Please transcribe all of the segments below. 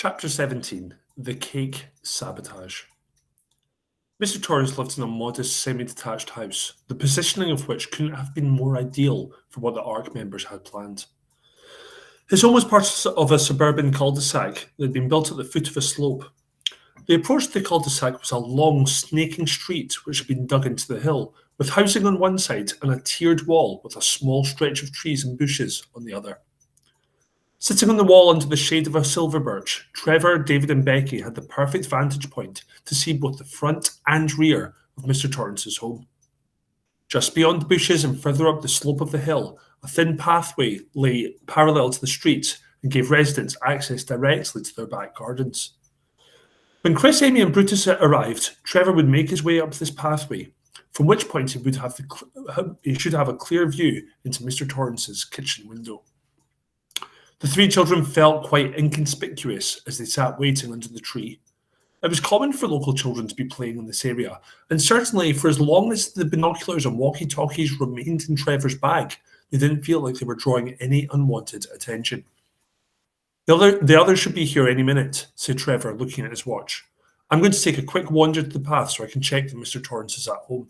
Chapter 17. The Cake Sabotage. Mr. Torrance lived in a modest, semi-detached house, the positioning of which couldn't have been more ideal for what the ARC members had planned. His home was part of a suburban cul-de-sac that had been built at the foot of a slope. The approach to the cul-de-sac was a long, snaking street which had been dug into the hill, with housing on one side and a tiered wall with a small stretch of trees and bushes on the other. Sitting on the wall under the shade of a silver birch, Trevor, David and Becky had the perfect vantage point to see both the front and rear of Mr. Torrance's home. Just beyond the bushes and further up the slope of the hill, a thin pathway lay parallel to the street and gave residents access directly to their back gardens. When Chris, Amy and Brutus arrived, Trevor would make his way up this pathway, from which point he should have a clear view into Mr. Torrance's kitchen window. The three children felt quite inconspicuous as they sat waiting under the tree. It was common for local children to be playing in this area, and certainly for as long as the binoculars and walkie-talkies remained in Trevor's bag, they didn't feel like they were drawing any unwanted attention. The others should be here any minute, said Trevor, looking at his watch. I'm going to take a quick wander to the path so I can check that Mr. Torrance is at home.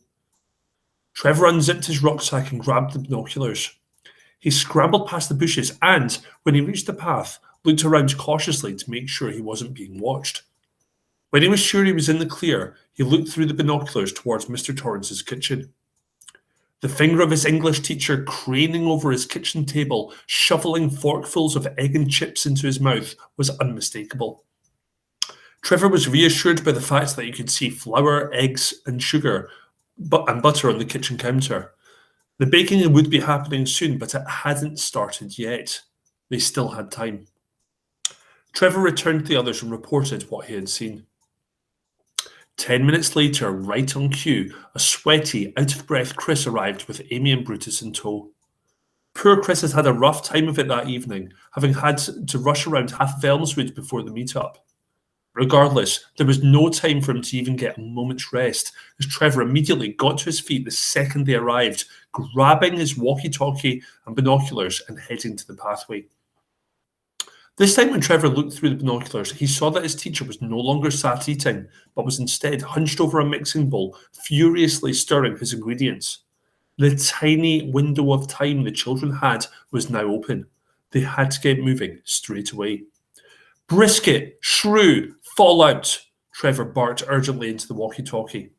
Trevor unzipped his rucksack and grabbed the binoculars. He scrambled past the bushes and, when he reached the path, looked around cautiously to make sure he wasn't being watched. When he was sure he was in the clear, he looked through the binoculars towards Mr. Torrance's kitchen. The finger of his English teacher craning over his kitchen table, shoveling forkfuls of egg and chips into his mouth, was unmistakable. Trevor was reassured by the fact that he could see flour, eggs and sugar and butter on the kitchen counter. The baking would be happening soon, but it hadn't started yet. They still had time. Trevor returned to the others and reported what he had seen. 10 minutes later, right on cue, a sweaty, out-of-breath Chris arrived with Amy and Brutus in tow. Poor Chris had had a rough time of it that evening, having had to rush around half of Elmswood before the meet-up. Regardless, there was no time for him to even get a moment's rest, as Trevor immediately got to his feet the second they arrived, grabbing his walkie-talkie and binoculars and heading to the pathway. This time when Trevor looked through the binoculars, he saw that his teacher was no longer sat eating, but was instead hunched over a mixing bowl, furiously stirring his ingredients. The tiny window of time the children had was now open. They had to get moving straight away. Brisket, shrew, fall out, Trevor barked urgently into the walkie-talkie.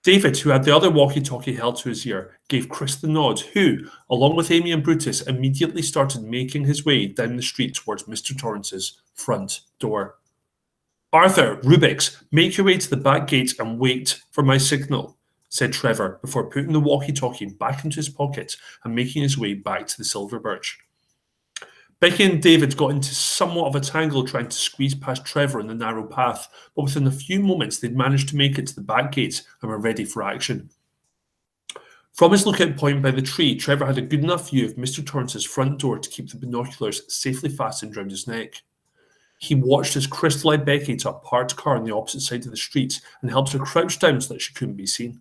David, who had the other walkie-talkie held to his ear, gave Chris the nod, who, along with Amy and Brutus, immediately started making his way down the street towards Mr. Torrance's front door. Arthur, Rubik's, make your way to the back gate and wait for my signal, said Trevor, before putting the walkie-talkie back into his pocket and making his way back to the silver birch. Becky and David got into somewhat of a tangle trying to squeeze past Trevor in the narrow path, but within a few moments they'd managed to make it to the back gate and were ready for action. From his lookout point by the tree, Trevor had a good enough view of Mr. Torrance's front door to keep the binoculars safely fastened round his neck. He watched as Chris led Becky to a parked car on the opposite side of the street and helped her crouch down so that she couldn't be seen.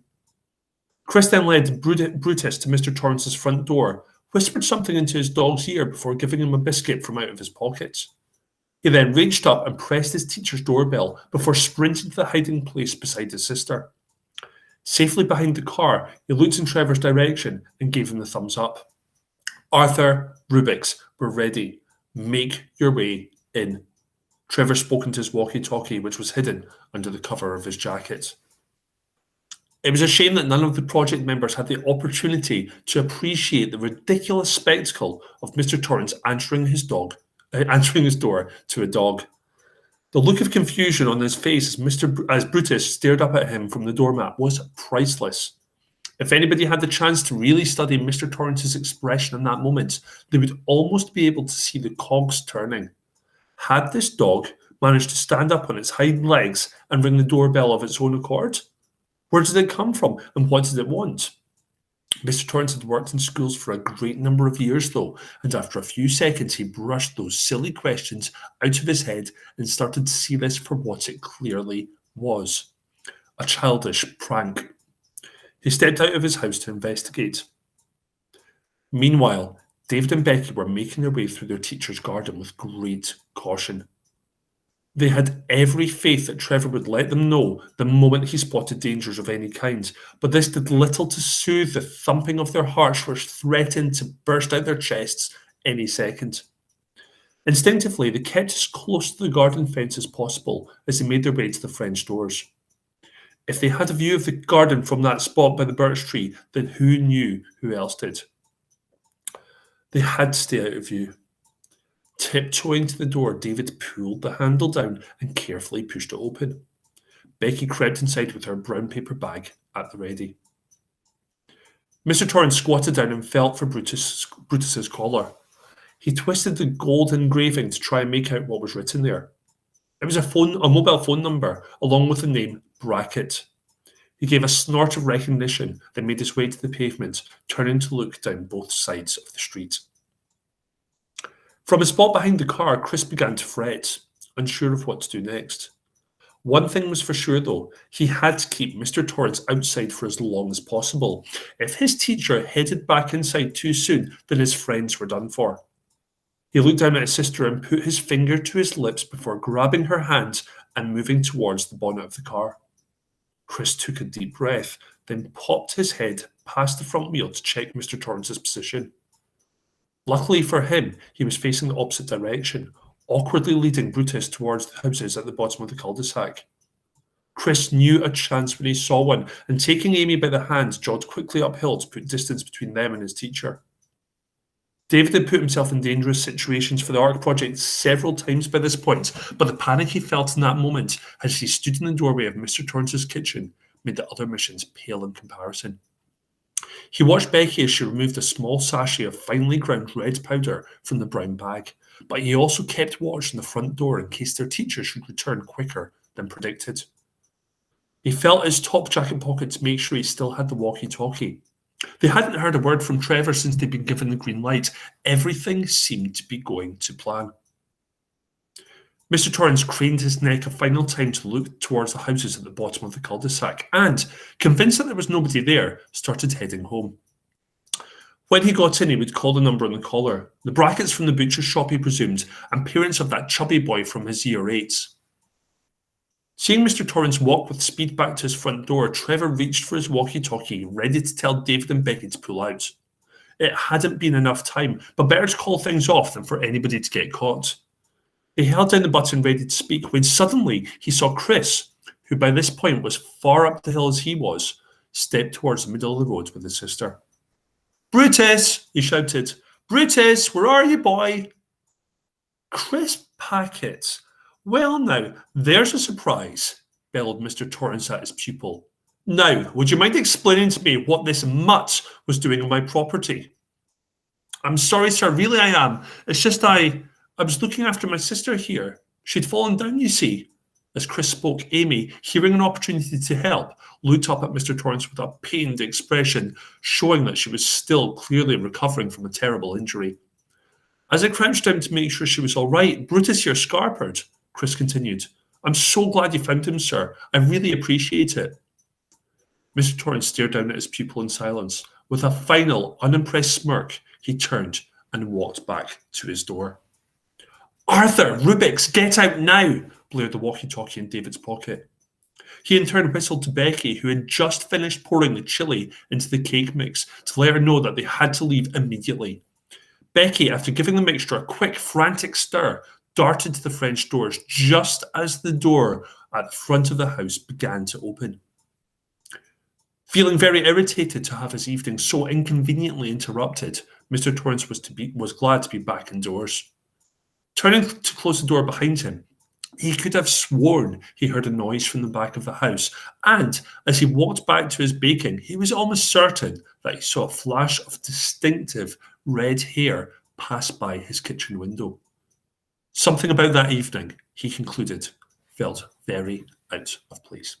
Chris then led Brutus to Mr. Torrance's front door, whispered something into his dog's ear before giving him a biscuit from out of his pocket. He then reached up and pressed his teacher's doorbell before sprinting to the hiding place beside his sister. Safely behind the car, he looked in Trevor's direction and gave him the thumbs up. Arthur, Rubik's, we're ready. Make your way in. Trevor spoke into his walkie-talkie, which was hidden under the cover of his jacket. It was a shame that none of the project members had the opportunity to appreciate the ridiculous spectacle of Mr. Torrance answering his door to a dog. The look of confusion on his face as Brutus stared up at him from the doormat was priceless. If anybody had the chance to really study Mr. Torrance's expression in that moment, they would almost be able to see the cogs turning. Had this dog managed to stand up on its hind legs and ring the doorbell of its own accord? Where did it come from, and what did it want? Mr. Torrance had worked in schools for a great number of years, though, and after a few seconds he brushed those silly questions out of his head and started to see this for what it clearly was. A childish prank. He stepped out of his house to investigate. Meanwhile, David and Becky were making their way through their teacher's garden with great caution. They had every faith that Trevor would let them know the moment he spotted dangers of any kind, but this did little to soothe the thumping of their hearts, which threatened to burst out their chests any second. Instinctively, they kept as close to the garden fence as possible as they made their way to the French doors. If they had a view of the garden from that spot by the birch tree, then who knew who else did? They had to stay out of view. Tiptoeing to the door, David pulled the handle down and carefully pushed it open. Becky crept inside with her brown paper bag at the ready. Mr. Torrance squatted down and felt for Brutus's collar. He twisted the gold engraving to try and make out what was written there. It was a mobile phone number, along with the name Brackett. He gave a snort of recognition, then made his way to the pavement, turning to look down both sides of the street. From a spot behind the car, Chris began to fret, unsure of what to do next. One thing was for sure, though, he had to keep Mr. Torrance outside for as long as possible. If his teacher headed back inside too soon, then his friends were done for. He looked down at his sister and put his finger to his lips before grabbing her hand and moving towards the bonnet of the car. Chris took a deep breath, then popped his head past the front wheel to check Mr. Torrance's position. Luckily for him, he was facing the opposite direction, awkwardly leading Brutus towards the houses at the bottom of the cul-de-sac. Chris knew a chance when he saw one, and taking Amy by the hand, jogged quickly uphill to put distance between them and his teacher. David had put himself in dangerous situations for the ARC project several times by this point, but the panic he felt in that moment as he stood in the doorway of Mr. Torrance's kitchen made the other missions pale in comparison. He watched Becky as she removed a small sachet of finely ground red powder from the brown bag, but he also kept watch on the front door in case their teacher should return quicker than predicted. He felt his top jacket pocket to make sure he still had the walkie-talkie. They hadn't heard a word from Trevor since they'd been given the green light. Everything seemed to be going to plan. Mr. Torrance craned his neck a final time to look towards the houses at the bottom of the cul-de-sac and, convinced that there was nobody there, started heading home. When he got in, he would call the number on the collar, the Brackets from the butcher's shop he presumed, and parents of that chubby boy from his year 8s. Seeing Mr. Torrance walk with speed back to his front door, Trevor reached for his walkie-talkie, ready to tell David and Becky to pull out. It hadn't been enough time, but better to call things off than for anybody to get caught. He held down the button ready to speak when suddenly he saw Chris, who by this point was far up the hill as he was, step towards the middle of the road with his sister. "Brutus!" he shouted. "Brutus, where are you, boy?" Chris Packet. "Well now, there's a surprise," bellowed Mr. Torrance at his pupil. "Now, would you mind explaining to me what this mutt was doing on my property?" "I'm sorry, sir, really I am. It's just I was looking after my sister here. She'd fallen down, you see." As Chris spoke, Amy, hearing an opportunity to help, looked up at Mr. Torrance with a pained expression, showing that she was still clearly recovering from a terrible injury. As I crouched down to make sure she was all right, "Brutus here scarpered," Chris continued. "I'm so glad you found him, sir. I really appreciate it." Mr. Torrance stared down at his pupil in silence. With a final, unimpressed smirk, he turned and walked back to his door. "Arthur, Rubik's, get out now!" blared the walkie-talkie in David's pocket. He in turn whistled to Becky, who had just finished pouring the chili into the cake mix, to let her know that they had to leave immediately. Becky, after giving the mixture a quick, frantic stir, darted to the French doors just as the door at the front of the house began to open. Feeling very irritated to have his evening so inconveniently interrupted, Mr. Torrance was glad to be back indoors. Turning to close the door behind him, he could have sworn he heard a noise from the back of the house, and as he walked back to his baking, he was almost certain that he saw a flash of distinctive red hair pass by his kitchen window. Something about that evening, he concluded, felt very out of place.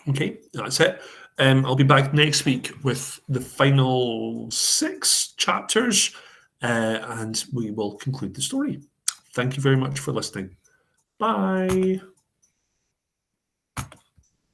Okay, that's it. I'll be back next week with the final 6 chapters, and we will conclude the story. Thank you very much for listening. Bye.